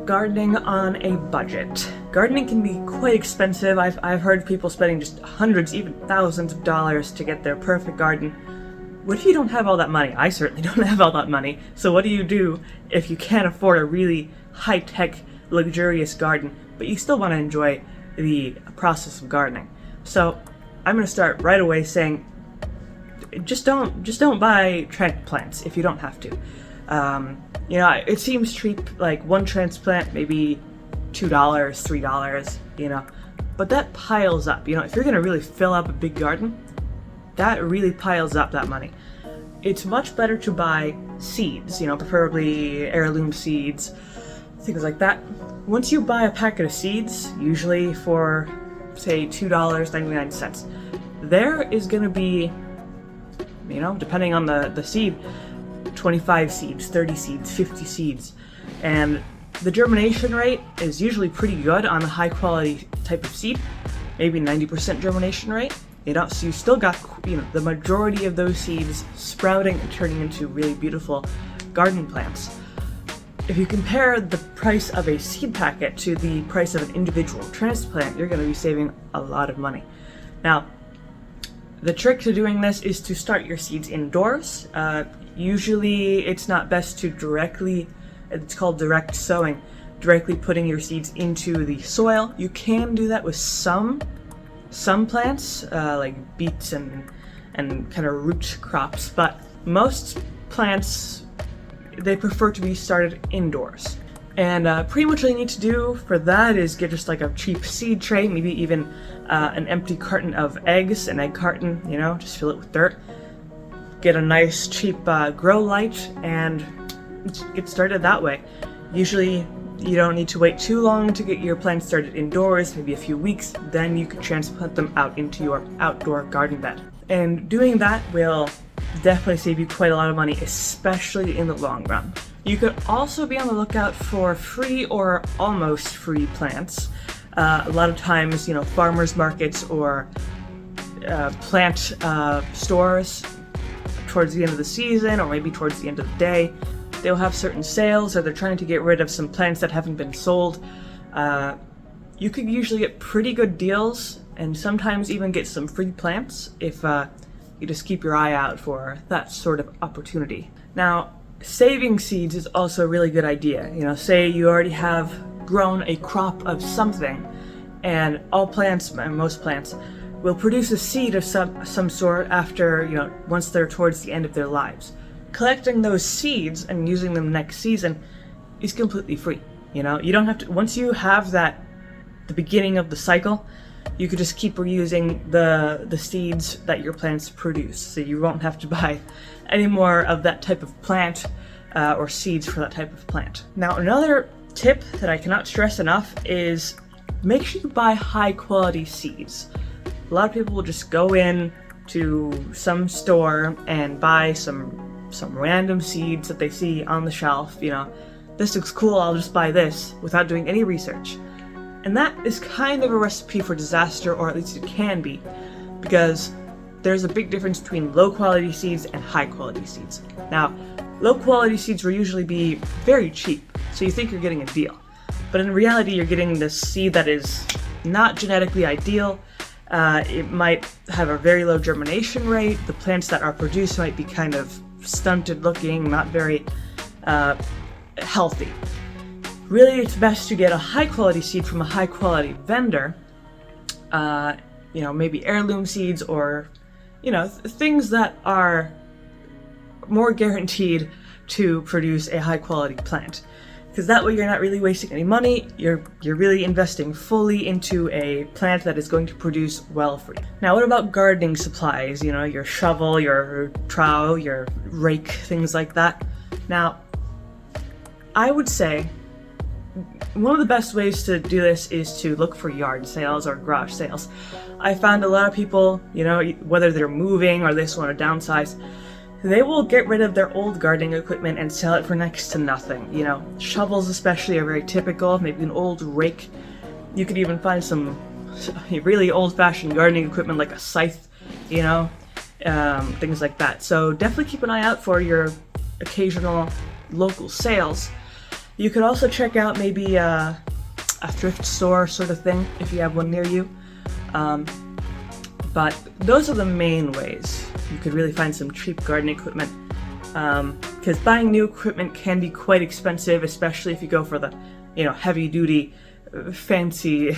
Gardening on a budget. Gardening can be quite expensive. I've heard people spending just hundreds, even thousands of dollars to get their perfect garden. What if you don't have all that money? I certainly don't have all that money. So what do you do if you can't afford a really high-tech, luxurious garden, but you still want to enjoy the process of gardening? So I'm going to start right away saying, just don't buy transplants if you don't have to. It seems cheap, like one transplant, maybe $2, $3, but that piles up. If you're gonna really fill up a big garden, that really piles up that money. It's much better to buy seeds, preferably heirloom seeds, things like that. Once you buy a packet of seeds, usually for, say, $2.99, there is gonna be, depending on the seed, 25 seeds, 30 seeds, 50 seeds. And the germination rate is usually pretty good on a high quality type of seed, maybe 90% germination rate. So you still got, the majority of those seeds sprouting and turning into really beautiful garden plants. If you compare the price of a seed packet to the price of an individual transplant, you're going to be saving a lot of money. Now, the trick to doing this is to start your seeds indoors. Usually it's not best to it's called direct sowing, directly putting your seeds into the soil. You can do that with some plants, like beets and kind of root crops, but most plants, they prefer to be started indoors. And pretty much all you need to do for that is get just like a cheap seed tray, maybe even an empty carton of eggs, an egg carton, just fill it with dirt. Get a nice cheap grow light and get started that way. Usually you don't need to wait too long to get your plants started indoors, maybe a few weeks, then you can transplant them out into your outdoor garden bed. And doing that will definitely save you quite a lot of money, especially in the long run. You could also be on the lookout for free or almost free plants. A lot of times, farmers markets or plant stores towards the end of the season or maybe towards the end of the day, they'll have certain sales, or they're trying to get rid of some plants that haven't been sold. You could usually get pretty good deals and sometimes even get some free plants if you just keep your eye out for that sort of opportunity. Now, saving seeds is also a really good idea. Say you already have grown a crop of something, and all plants, and most plants, will produce a seed of some sort after, once they're towards the end of their lives. Collecting those seeds and using them next season is completely free. You don't have to, once you have the beginning of the cycle, you could just keep reusing the seeds that your plants produce. So you won't have to buy any more of that type of plant or seeds for that type of plant. Now, another tip that I cannot stress enough is make sure you buy high quality seeds. A lot of people will just go in to some store and buy some random seeds that they see on the shelf. This looks cool, I'll just buy this, without doing any research. And that is kind of a recipe for disaster, or at least it can be, because there's a big difference between low quality seeds and high quality seeds. Now, low quality seeds will usually be very cheap, so you think you're getting a deal. But in reality, you're getting this seed that is not genetically ideal. It might have a very low germination rate. The plants that are produced might be kind of stunted looking, not very healthy. Really, it's best to get a high quality seed from a high quality vendor. Maybe heirloom seeds or, things that are more guaranteed to produce a high quality plant. Because that way you're not really wasting any money, you're really investing fully into a plant that is going to produce well for you. Now, what about gardening supplies? Your shovel, your trowel, your rake, things like that. Now, I would say one of the best ways to do this is to look for yard sales or garage sales. I found a lot of people, whether they're moving or they just want to downsize, they will get rid of their old gardening equipment and sell it for next to nothing. Shovels especially are very typical, maybe an old rake. You could even find some really old-fashioned gardening equipment like a scythe, things like that. So definitely keep an eye out for your occasional local sales. You could also check out maybe a thrift store sort of thing if you have one near you. But those are the main ways you could really find some cheap gardening equipment. Because buying new equipment can be quite expensive, especially if you go for the, heavy-duty, fancy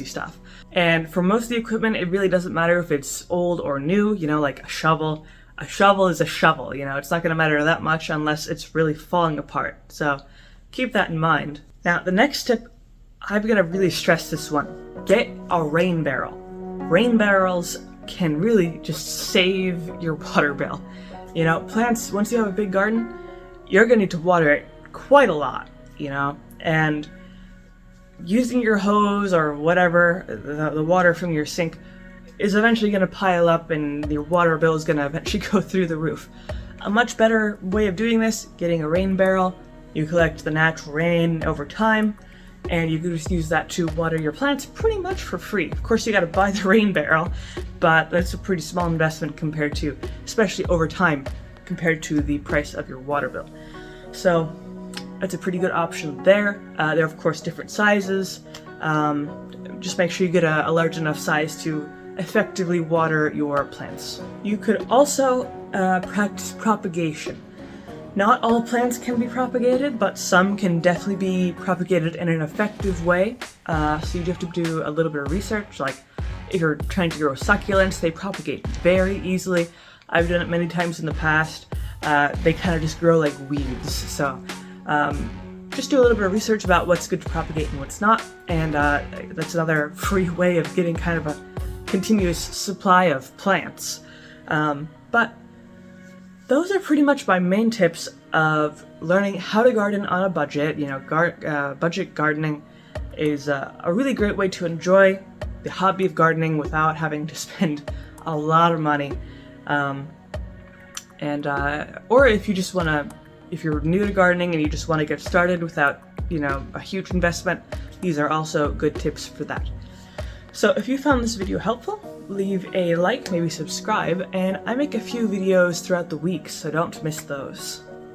stuff. And for most of the equipment, it really doesn't matter if it's old or new. Like a shovel. A shovel is a shovel. It's not going to matter that much unless it's really falling apart. So keep that in mind. Now, the next tip, I'm going to really stress this one. Get a rain barrel. Rain barrels can really just save your water bill. Plants, once you have a big garden, you're going to need to water it quite a lot, and using your hose or whatever, the water from your sink, is eventually going to pile up and your water bill is going to eventually go through the roof. A much better way of doing this, getting a rain barrel. You collect the natural rain over time, and you can just use that to water your plants pretty much for free. Of course, you got to buy the rain barrel, but that's a pretty small investment compared to, especially over time, compared to the price of your water bill. So that's a pretty good option there. There are, of course, different sizes. Just make sure you get a large enough size to effectively water your plants. You could also practice propagation. Not all plants can be propagated, but some can definitely be propagated in an effective way. So you have to do a little bit of research. Like if you're trying to grow succulents, they propagate very easily. I've done it many times in the past. They kind of just grow like weeds. So just do a little bit of research about what's good to propagate and what's not. And that's another free way of getting kind of a continuous supply of plants. But those are pretty much my main tips of learning how to garden on a budget. Budget gardening is a really great way to enjoy the hobby of gardening without having to spend a lot of money. Or if you just want to, if you're new to gardening and you just want to get started without, a huge investment, these are also good tips for that. So if you found this video helpful, leave a like, maybe subscribe, and I make a few videos throughout the week, so don't miss those.